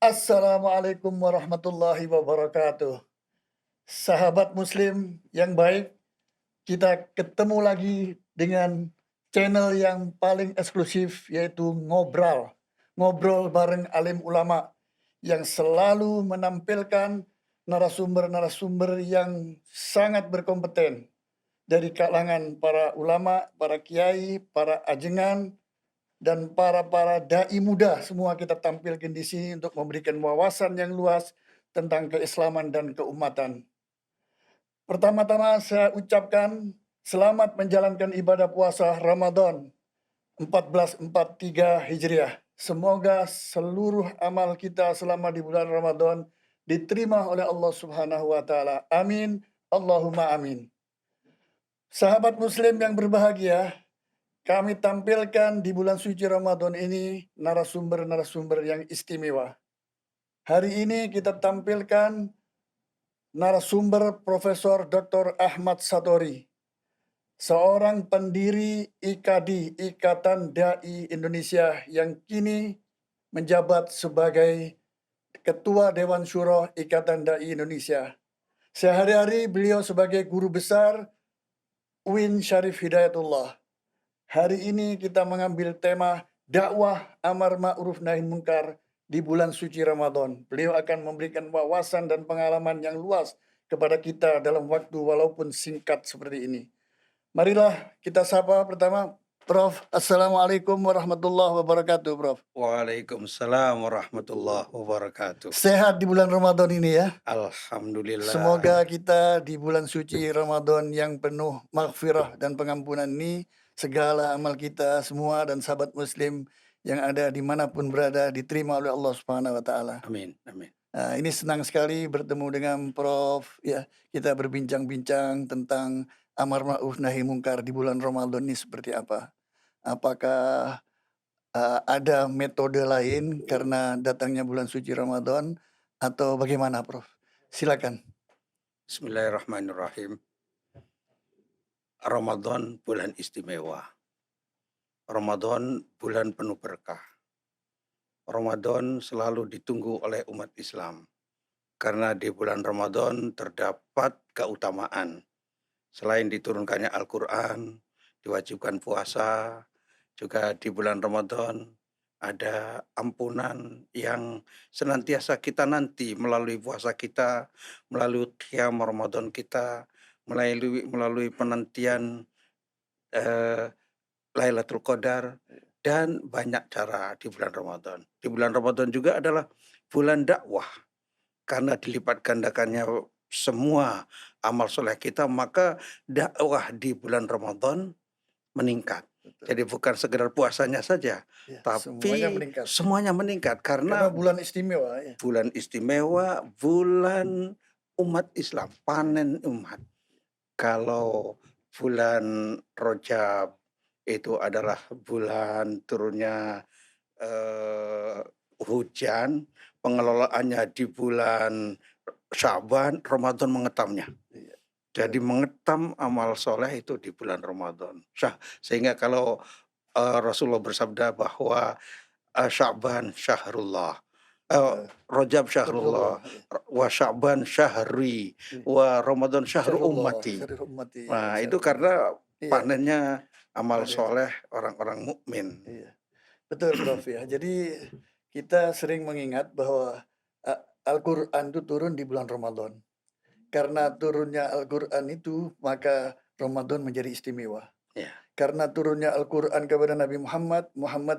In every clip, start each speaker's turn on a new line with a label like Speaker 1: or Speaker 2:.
Speaker 1: Assalamualaikum warahmatullahi wabarakatuh. Sahabat Muslim yang baik, kita ketemu lagi dengan channel yang paling eksklusif yaitu Ngobrol. Ngobrol bareng alim ulama yang selalu menampilkan narasumber-narasumber yang sangat berkompeten dari kalangan para ulama, para kiai, para ajengan, dan para dai muda semua kita tampilkan di sini untuk memberikan wawasan yang luas tentang keislaman dan keumatan. Pertama-tama saya ucapkan selamat menjalankan ibadah puasa Ramadan 1443 Hijriah. Semoga seluruh amal kita selama di bulan Ramadan diterima oleh Allah Subhanahu wa taala. Amin. Allahumma amin. Sahabat Muslim yang berbahagia, kami tampilkan di bulan suci Ramadan ini narasumber-narasumber yang istimewa. Hari ini kita tampilkan narasumber Profesor Dr. Ahmad Satori, seorang pendiri IKD, Ikatan Dai Indonesia, yang kini menjabat sebagai Ketua Dewan Syuro Ikatan Dai Indonesia. Sehari-hari beliau sebagai guru besar UIN Syarif Hidayatullah. Hari ini kita mengambil tema dakwah amar ma'ruf nahi munkar di bulan suci Ramadan. Beliau akan memberikan wawasan dan pengalaman yang luas kepada kita dalam waktu walaupun singkat seperti ini. Marilah kita sapa pertama Prof. Assalamualaikum warahmatullahi wabarakatuh, Prof.
Speaker 2: Waalaikumsalam warahmatullahi wabarakatuh.
Speaker 1: Sehat di bulan Ramadan ini ya.
Speaker 2: Alhamdulillah.
Speaker 1: Semoga kita di bulan suci Ramadan yang penuh maghfirah dan pengampunan ini, segala amal kita semua dan sahabat Muslim yang ada dimanapun berada diterima oleh Allah Subhanahu wa taala.
Speaker 2: Amin, amin.
Speaker 1: Nah, ini senang sekali bertemu dengan Prof. Ya, kita berbincang-bincang tentang amar ma'ruf nahi munkar di bulan Ramadan ini seperti apa. Apakah ada metode lain karena datangnya bulan suci Ramadan atau bagaimana, Prof? Silakan.
Speaker 2: Bismillahirrahmanirrahim. Ramadan bulan istimewa. Ramadan bulan penuh berkah. Ramadan selalu ditunggu oleh umat Islam. Karena di bulan Ramadan terdapat keutamaan. Selain diturunkannya Al-Quran, diwajibkan puasa, juga di bulan Ramadan ada ampunan yang senantiasa kita nanti melalui puasa kita, melalui qiyam Ramadan kita, melalui penantian Lailatul Qadar, dan banyak cara di bulan Ramadan. Di bulan Ramadan juga adalah bulan dakwah. Karena dilipat gandakannya semua amal soleh kita, maka dakwah di bulan Ramadan meningkat. Jadi bukan sekedar puasanya saja,
Speaker 1: Ya,
Speaker 2: tapi
Speaker 1: meningkat.
Speaker 2: semuanya meningkat karena
Speaker 1: bulan istimewa ya.
Speaker 2: Bulan istimewa, bulan umat Islam, panen umat. Kalau bulan Rajab itu adalah bulan turunnya hujan, pengelolaannya di bulan Sya'ban, Ramadan mengetamnya. Jadi mengetam amal soleh itu di bulan Ramadan. Sehingga kalau Rasulullah bersabda bahwa Sya'ban syahrullah, Rajab syahrullah, wa Sya'ban syahri, wa Ramadan syahru ummati. Nah, itu karena panennya amal soleh orang-orang mukmin.
Speaker 1: Iya. Betul, Prof ya. Jadi kita sering mengingat bahwa Al-Quran itu turun di bulan Ramadan. Karena turunnya Al-Quran itu, maka Ramadan menjadi istimewa.
Speaker 2: Ya.
Speaker 1: Karena turunnya Al-Quran kepada Nabi Muhammad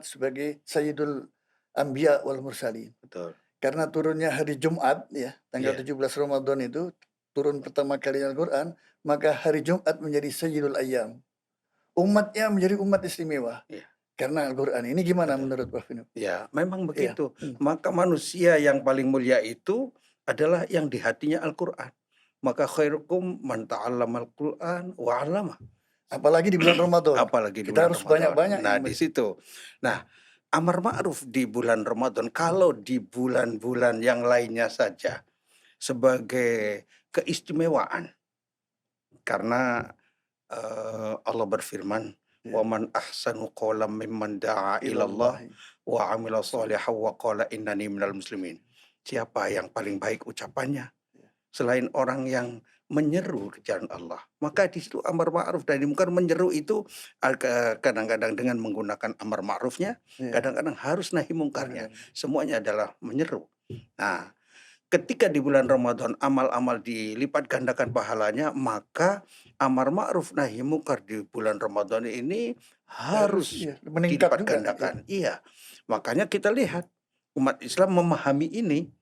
Speaker 1: sebagai Sayyidul Anbiya wal Mursalin.
Speaker 2: Betul.
Speaker 1: Karena turunnya hari Jumat ya, tanggal
Speaker 2: Iya.
Speaker 1: 17 Ramadan itu turun pertama kali Al-Quran, maka hari Jumat menjadi Sayyidul Ayyam. Umatnya menjadi umat istimewa.
Speaker 2: Iya.
Speaker 1: Karena Al-Quran. Ini gimana
Speaker 2: Betul.
Speaker 1: menurut Prof Vino?
Speaker 2: Ya, memang begitu.
Speaker 1: Iya.
Speaker 2: Maka manusia yang paling mulia itu adalah yang di hatinya Al-Quran. Maka khairukum man ta'allamal Qur'an wa 'allama.
Speaker 1: Apalagi di bulan Ramadan.
Speaker 2: Apalagi di
Speaker 1: Kita
Speaker 2: bulan
Speaker 1: harus
Speaker 2: Ramadan.
Speaker 1: banyak-banyak.
Speaker 2: Nah, di situ. Nah, amar ma'ruf di bulan Ramadan, kalau di bulan-bulan yang lainnya saja sebagai keistimewaan. Karena Allah berfirman, wa man ahsanu qawlan mimman da'a ilallah wa 'amila shalihan wa qala innani minal muslimin. siapa yang paling baik ucapannya selain orang yang menyeru ke jalan Allah. Maka di situ amar ma'ruf nahi mungkar, menyeru itu kadang-kadang dengan menggunakan amar ma'rufnya,
Speaker 1: Iya,
Speaker 2: kadang-kadang harus nahi mungkarnya.
Speaker 1: benar.
Speaker 2: Semuanya adalah menyeru. Nah, ketika di bulan Ramadan amal-amal dilipat gandakan pahalanya, maka amar ma'ruf nahi mungkar di bulan Ramadan ini
Speaker 1: Harus
Speaker 2: harus
Speaker 1: iya, meningkat
Speaker 2: dilipat
Speaker 1: juga, iya.
Speaker 2: gandakan. Iya. Makanya kita lihat umat Islam memahami ini.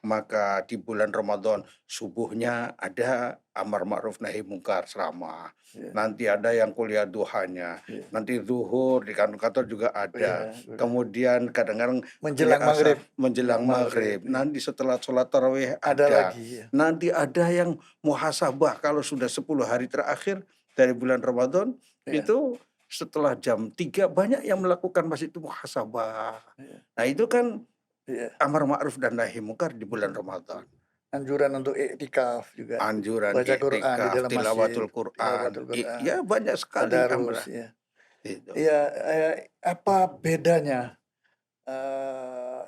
Speaker 2: Maka di bulan Ramadan subuhnya ada amar ma'ruf nahi mungkar ceramah.
Speaker 1: Iya,
Speaker 2: Nanti ada yang kuliah duhanya,
Speaker 1: iya,
Speaker 2: nanti zuhur di kantor-kantor juga ada.
Speaker 1: iya, udah.
Speaker 2: Kemudian kadang-kadang kuliah
Speaker 1: Menjelang maghrib,
Speaker 2: asar menjelang
Speaker 1: maghrib,
Speaker 2: maghrib.
Speaker 1: iya.
Speaker 2: Nanti setelah sholat tarawih
Speaker 1: Ada
Speaker 2: ada.
Speaker 1: lagi, ya.
Speaker 2: Nanti ada yang muhasabah kalau sudah 10 hari terakhir dari bulan Ramadan
Speaker 1: Iya,
Speaker 2: itu setelah jam 3 banyak yang melakukan masih itu muhasabah.
Speaker 1: iya,
Speaker 2: Nah itu kan
Speaker 1: iya.
Speaker 2: amar ma'ruf dan nahi mungkar di bulan Ramadan.
Speaker 1: Anjuran untuk iktikaf juga.
Speaker 2: Anjuran
Speaker 1: Baca Quran di
Speaker 2: iktikaf,
Speaker 1: dalam masjid,
Speaker 2: tilawatul Quran,
Speaker 1: tilawatul Quran,
Speaker 2: ya banyak sekali
Speaker 1: tadarus,
Speaker 2: amalan
Speaker 1: ya.
Speaker 2: itu.
Speaker 1: Iya, apa bedanya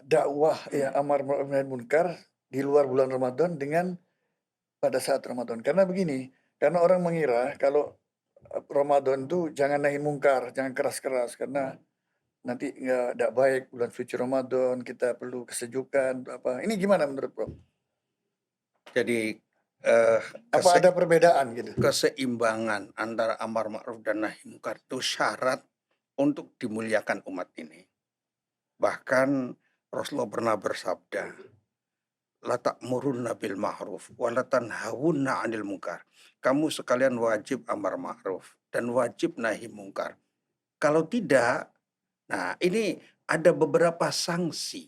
Speaker 1: dakwah ya amar ma'ruf nahi munkar di luar bulan Ramadan dengan pada saat Ramadan? Karena begini, karena orang mengira kalau Ramadan tuh jangan nahi munkar, jangan keras-keras karena nanti nggak baik bulan suci Ramadan, kita perlu kesejukan apa. Ini gimana menurut Bro?
Speaker 2: Jadi, eee,
Speaker 1: Apa
Speaker 2: kese
Speaker 1: ada perbedaan gitu?
Speaker 2: keseimbangan antara amar ma'ruf dan nahi mungkar itu syarat untuk dimuliakan umat ini. Bahkan Rasulullah pernah bersabda, "La ta'murunna bil ma'ruf wa la tanhawunna 'anil munkar." Kamu sekalian wajib amar ma'ruf dan wajib nahi mungkar. Kalau tidak, nah ini ada beberapa sanksi.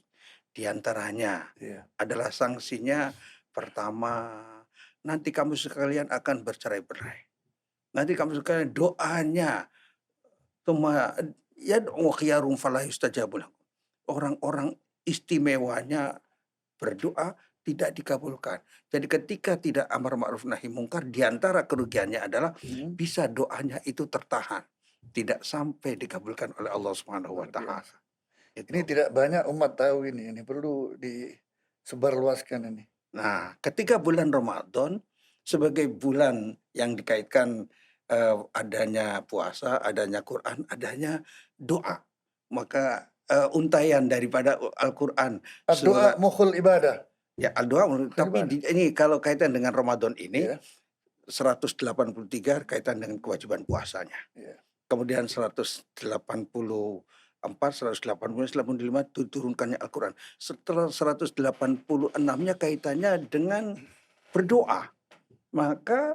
Speaker 2: Di antaranya
Speaker 1: Iya,
Speaker 2: adalah sanksinya pertama, nanti kamu sekalian akan bercerai-berai. Nanti kamu sekalian doanya cuma yad'u khiyarum fala yustajabu lahum. Orang-orang istimewanya berdoa tidak dikabulkan. Jadi ketika tidak amar ma'ruf nahi mungkar, di antara kerugiannya adalah
Speaker 1: mhm,
Speaker 2: bisa doanya itu tertahan, tidak sampai dikabulkan oleh Allah Subhanahu wa
Speaker 1: luar
Speaker 2: taala.
Speaker 1: biasa. Ini
Speaker 2: Itu.
Speaker 1: tidak banyak umat tahu ini perlu disebarluaskan ini.
Speaker 2: Nah, ketika bulan Ramadan sebagai bulan yang dikaitkan, adanya puasa, adanya Quran, adanya doa. Maka, untaian daripada Al-Quran
Speaker 1: Doa
Speaker 2: surat
Speaker 1: mukhul ibadah.
Speaker 2: ya doa
Speaker 1: Mukhul
Speaker 2: tapi
Speaker 1: ibadah.
Speaker 2: ini kalau kaitan dengan Ramadan ini
Speaker 1: Ya,
Speaker 2: 183 kaitan dengan kewajiban puasanya.
Speaker 1: ya,
Speaker 2: Kemudian 184, 180, 185 diturunkannya Al-Quran. Setelah 186-nya kaitannya dengan berdoa. Maka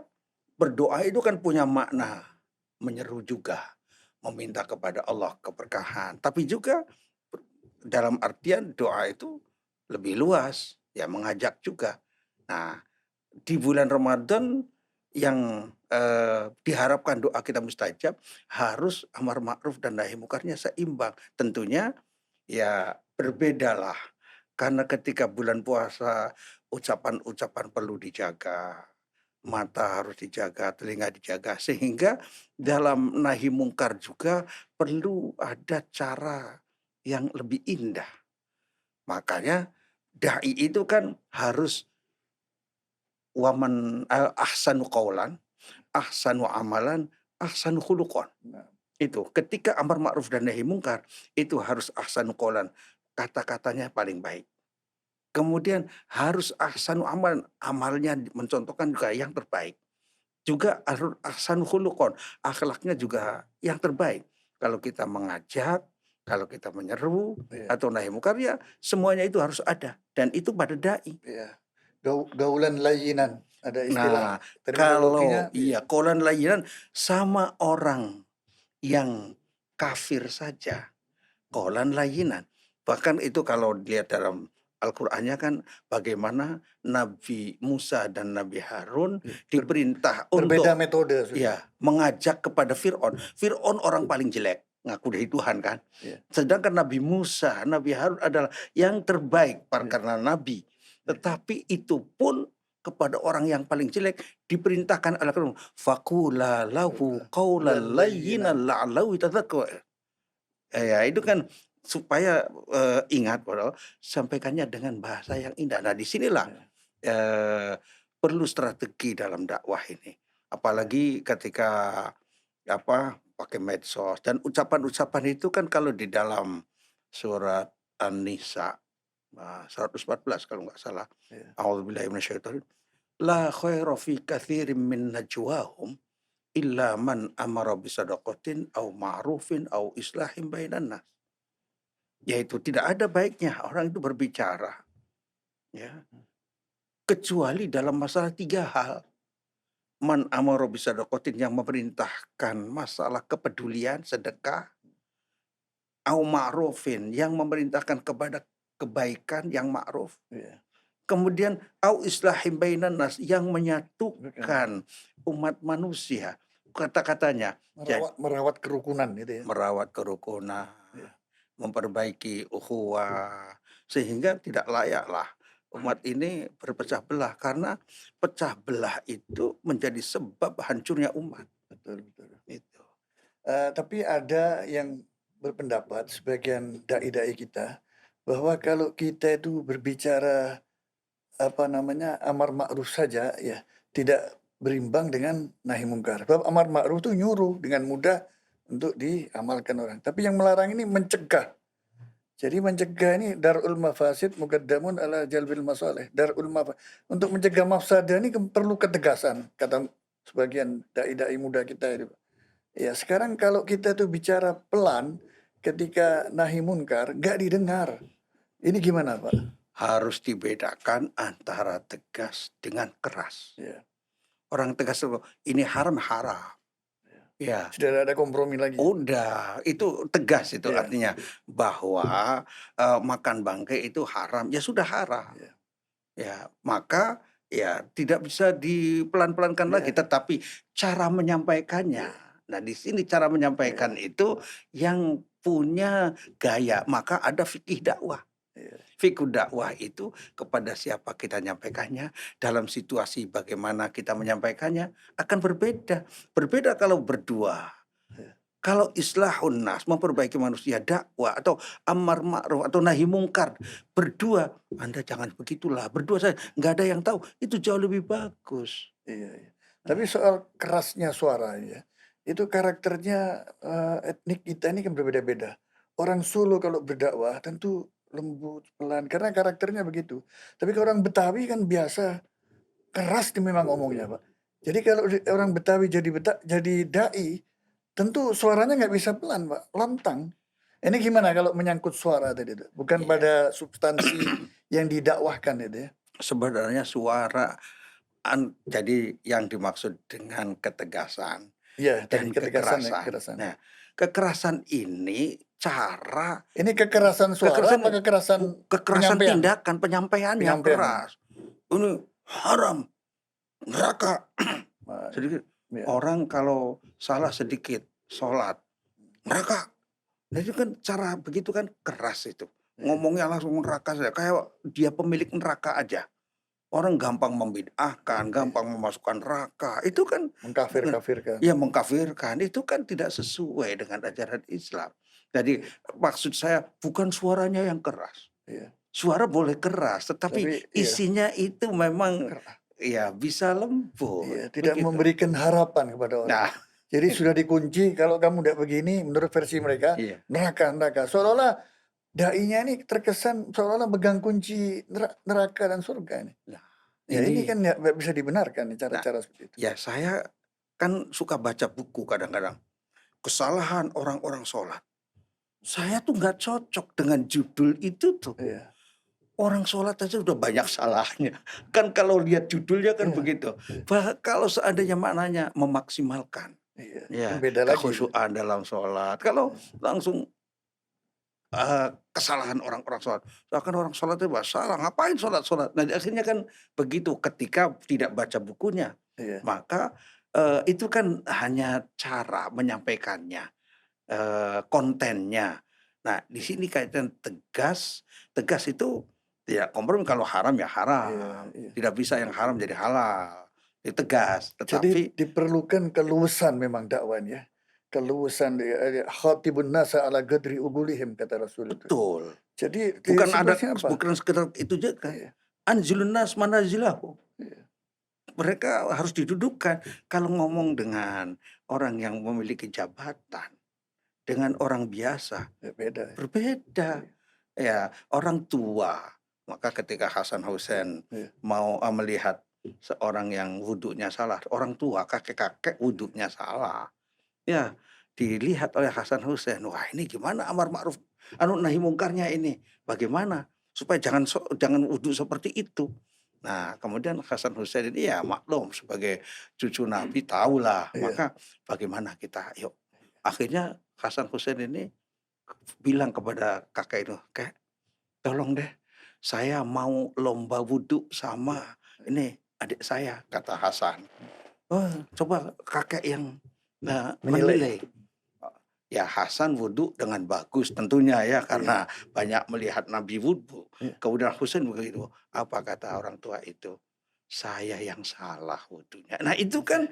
Speaker 2: berdoa itu kan punya makna menyeru juga, meminta kepada Allah keberkahan. Tapi juga dalam artian doa itu lebih luas, ya mengajak juga. Nah, di bulan Ramadan yang, diharapkan doa kita mustajab, harus amar ma'ruf dan nahi mungkarnya seimbang. Tentunya ya berbedalah, karena ketika bulan puasa ucapan-ucapan perlu dijaga, mata harus dijaga, telinga dijaga, sehingga dalam nahi mungkar juga perlu ada cara yang lebih indah. Makanya dai itu kan harus ahsanu qaulan, ahsanu amalan, ahsanu khuluqan.
Speaker 1: nah,
Speaker 2: Itu, ketika amar ma'ruf dan nahi mungkar, itu harus ahsanu qaulan, kata-katanya paling baik. Kemudian harus ahsanu amalan, amalnya mencontohkan juga yang terbaik. Juga harus ahsanu khuluqan, akhlaknya juga yang terbaik. Kalau kita mengajak, kalau kita menyeru,
Speaker 1: iya,
Speaker 2: atau nahi mungkar, ya semuanya itu harus ada, dan itu pada dai.
Speaker 1: iya. Gaulan layyinan, ada istilah
Speaker 2: Nah,
Speaker 1: terminologinya.
Speaker 2: kalau iya, qaulan layyinan sama orang yang kafir saja, qaulan layyinan. Bahkan itu kalau dilihat dalam Al-Qur'annya kan bagaimana Nabi Musa dan Nabi Harun
Speaker 1: Iya,
Speaker 2: diperintah
Speaker 1: berbeda
Speaker 2: untuk
Speaker 1: metode sudah.
Speaker 2: ya mengajak kepada Fir'aun. Fir'aun orang paling jelek, ngaku dari Tuhan kan.
Speaker 1: Iya,
Speaker 2: Sedangkan Nabi Musa, Nabi Harun adalah yang terbaik
Speaker 1: iya,
Speaker 2: karena nabi.
Speaker 1: iya.
Speaker 2: Tetapi itu pun kepada orang yang paling jelek diperintahkan oleh Allah, "Faqula lahu qaulan
Speaker 1: Gaulan layyinan.
Speaker 2: layyinan la'allahu yatadzakkar." Ya itu kan supaya, ingat bahwa sampaikannya dengan bahasa yang indah. Nah, disinilah
Speaker 1: Ya,
Speaker 2: perlu strategi dalam dakwah ini. Apalagi ketika, pakai medsos dan ucapan-ucapan itu kan kalau di dalam surat An-Nisa, 114 kalau nggak salah,
Speaker 1: ya,
Speaker 2: a'udzubillahi minasyaitonir la khaira fi katsirin min najwahum illa man amara bisadaqatin aw ma'rufin aw islahin bainan nas. Yaitu tidak ada baiknya orang itu berbicara, ya, kecuali dalam masalah 3 hal. Man amara bisadaqatin yang memerintahkan masalah kepedulian, sedekah, au ma'rufin yang memerintahkan kepada kebaikan yang ma'ruf,
Speaker 1: ya.
Speaker 2: kemudian au islahim bainan nas yang
Speaker 1: Bukan.
Speaker 2: menyatukan umat manusia. Kata-katanya,
Speaker 1: Merawat kerukunan itu ya.
Speaker 2: merawat kerukunan,
Speaker 1: Ya,
Speaker 2: memperbaiki ukhuwah, sehingga tidak layaklah umat ini berpecah belah karena pecah belah itu menjadi sebab hancurnya umat,
Speaker 1: betul, betul.
Speaker 2: itu.
Speaker 1: Tapi ada yang berpendapat, sebagian dai-dai kita, bahwa kalau kita itu berbicara, amar ma'ruf saja ya, tidak berimbang dengan nahi mungkar. Sebab amar ma'ruf itu nyuruh dengan mudah untuk diamalkan orang. Tapi yang melarang ini mencegah. Jadi mencegah ini darul mafasid muqaddamun ala jalbil masalih. Untuk mencegah mafsadah ini perlu ketegasan, kata sebagian dai-dai muda kita itu. Ya, sekarang kalau kita tuh bicara pelan ketika nahi munkar, nggak didengar. Ini gimana, Pak?
Speaker 2: Harus dibedakan antara tegas dengan keras.
Speaker 1: Ya,
Speaker 2: Orang tegas itu, ini haram, haram. Ya,
Speaker 1: sudah ada kompromi lagi.
Speaker 2: udah, itu tegas itu
Speaker 1: Ya,
Speaker 2: artinya bahwa, makan bangkai itu haram, ya sudah haram.
Speaker 1: ya,
Speaker 2: Ya, maka ya tidak bisa dipelan-pelankan lagi,
Speaker 1: ya,
Speaker 2: tetapi cara menyampaikannya.
Speaker 1: ya,
Speaker 2: Nah, di sini cara menyampaikan
Speaker 1: ya,
Speaker 2: itu yang punya gaya, maka ada fikih dakwah.
Speaker 1: ya,
Speaker 2: Fikih dakwah itu kepada siapa kita nyampaikannya, dalam situasi bagaimana kita menyampaikannya akan berbeda. Berbeda kalau berdua.
Speaker 1: ya.
Speaker 2: Kalau islahun nas, memperbaiki manusia, dakwah atau amar ma'ruf atau nahi mungkar, berdua, Anda jangan begitulah, berdua saja, nggak ada yang tahu, itu jauh lebih bagus.
Speaker 1: Iya, iya. Tapi
Speaker 2: Nah,
Speaker 1: soal kerasnya suara ya, itu karakternya etnik kita ini kan berbeda-beda. Orang Solo kalau berdakwah tentu lembut, pelan, karena karakternya begitu. Tapi kalau orang Betawi kan biasa keras nih memang ngomongnya, Pak. Jadi kalau orang Betawi jadi dai, tentu suaranya nggak bisa pelan, Pak, lantang. Ini gimana kalau menyangkut suara tadi itu? Bukan
Speaker 2: iya.
Speaker 1: pada substansi yang didakwahkan itu ya?
Speaker 2: Sebenarnya suara jadi yang dimaksud dengan ketegasan
Speaker 1: Iya, tadi
Speaker 2: dan
Speaker 1: ketegasan ya,
Speaker 2: kekerasan.
Speaker 1: kekerasan.
Speaker 2: Nah, kekerasan ini cara
Speaker 1: Ini kekerasan suara apa
Speaker 2: kekerasan
Speaker 1: kekerasan
Speaker 2: kekerasan
Speaker 1: penyampaian?
Speaker 2: tindakan, penyampaiannya
Speaker 1: Penyampaian.
Speaker 2: keras. Ini haram, neraka.
Speaker 1: Wah,
Speaker 2: Sedikit
Speaker 1: ya,
Speaker 2: orang kalau salah sedikit sholat, neraka. Nah, itu kan cara begitu kan keras itu.
Speaker 1: iya.
Speaker 2: Ngomongnya langsung neraka saja, kayak dia pemilik neraka aja. Orang gampang membid'ahkan,
Speaker 1: Iya,
Speaker 2: gampang memasukkan neraka. Itu kan bukan,
Speaker 1: mengkafir-kafirkan.
Speaker 2: ya mengkafirkan. Itu kan tidak sesuai dengan ajaran Islam. Jadi
Speaker 1: Iya,
Speaker 2: maksud saya bukan suaranya yang keras.
Speaker 1: iya.
Speaker 2: Suara boleh keras, tetapi
Speaker 1: Tapi iya,
Speaker 2: isinya itu memang
Speaker 1: ker
Speaker 2: ya bisa lembut,
Speaker 1: iya, tidak
Speaker 2: begitu.
Speaker 1: memberikan harapan kepada orang.
Speaker 2: Nah,
Speaker 1: Jadi sudah dikunci, kalau kamu tidak begini, menurut versi mereka,
Speaker 2: iya.
Speaker 1: neraka, neraka. Seolah-olah dai-nya ini terkesan seolah-olah megang kunci neraka dan surga ini.
Speaker 2: Nah,
Speaker 1: Ya ini
Speaker 2: ini
Speaker 1: kan nggak bisa dibenarkan nih
Speaker 2: nah,
Speaker 1: cara-cara seperti itu.
Speaker 2: ya saya kan suka baca buku kadang-kadang. Kesalahan orang-orang sholat. Saya tuh nggak cocok dengan judul itu tuh.
Speaker 1: Iya,
Speaker 2: Orang sholat aja udah banyak salahnya. Kan kalau lihat judulnya kan
Speaker 1: iya,
Speaker 2: begitu.
Speaker 1: iya,
Speaker 2: Kalau seandainya maknanya memaksimalkan
Speaker 1: iya. Kan
Speaker 2: ya
Speaker 1: beda lagi itu.
Speaker 2: kekhusyuan dalam sholat. Kalau
Speaker 1: Iya,
Speaker 2: langsung kesalahan orang-orang sholat. Bahkan orang sholat itu salah, ngapain sholat-sholat. Nah, akhirnya kan begitu ketika tidak baca bukunya.
Speaker 1: iya.
Speaker 2: Maka itu kan hanya cara menyampaikannya, kontennya. Nah, di sini kaitan tegas, tegas itu tidak kompromi, kalau haram ya
Speaker 1: Iya,
Speaker 2: haram.
Speaker 1: iya.
Speaker 2: Tidak bisa yang haram jadi halal. Itu tegas,
Speaker 1: Jadi
Speaker 2: tetapi
Speaker 1: diperlukan keluasan memang dakwahnya. keluasan khatibun nasa ala qadri uqulihim kata Rasul itu.
Speaker 2: Betul.
Speaker 1: Jadi
Speaker 2: Bukan ada
Speaker 1: situasinya apa?
Speaker 2: bukan sekedar itu juga.
Speaker 1: Iya,
Speaker 2: Anzilun nas manazilahu.
Speaker 1: iya,
Speaker 2: Mereka harus didudukkan. Kalau ngomong dengan orang yang memiliki jabatan, dengan orang biasa,
Speaker 1: ya beda ya.
Speaker 2: berbeda.
Speaker 1: Iya,
Speaker 2: Ya, orang tua. Maka ketika Hasan Hussein
Speaker 1: iya,
Speaker 2: mau melihat seorang yang wudhunya salah, orang tua, kakek-kakek wudhunya salah. Ya, dilihat oleh Hasan Hussein, wah ini gimana amar ma'ruf nahi mungkarnya ini, bagaimana supaya jangan wudhu seperti itu. Nah, kemudian Hasan Hussein ini ya maklum sebagai cucu Nabi tahulah,
Speaker 1: iya,
Speaker 2: maka bagaimana kita yuk. Akhirnya Hasan Hussein ini bilang kepada kakek itu, "Kek, tolong deh saya mau lomba wudhu sama ini adik saya," kata Hasan. "Oh, coba kakek yang
Speaker 1: menilai.
Speaker 2: menilai." Ya Hasan wudhu dengan bagus tentunya ya
Speaker 1: Iya,
Speaker 2: karena banyak melihat Nabi wudhu.
Speaker 1: iya,
Speaker 2: Kemudian Husain begitu. Apa kata orang tua itu? Saya yang salah wudhunya. Nah itu kan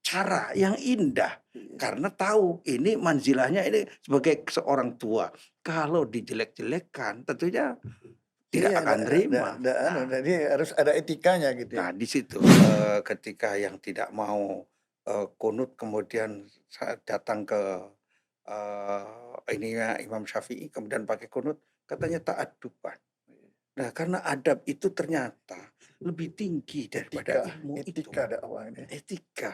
Speaker 2: cara yang indah.
Speaker 1: iya.
Speaker 2: Karena tahu ini manzilahnya ini sebagai seorang tua. Kalau dijelek-jelekkan tentunya tidak
Speaker 1: Iya,
Speaker 2: akan terima.
Speaker 1: anu,
Speaker 2: Nah
Speaker 1: jadi harus ada etikanya gitu ya.
Speaker 2: Nah, di situ, ketika yang tidak mau, kunut kemudian saat datang ke, ininya Imam Syafi'i kemudian pakai kunut, katanya ta'adduban. Nah, karena adab itu ternyata lebih tinggi daripada
Speaker 1: Etika,
Speaker 2: ilmu itu,
Speaker 1: etika dakwah ini.
Speaker 2: etika.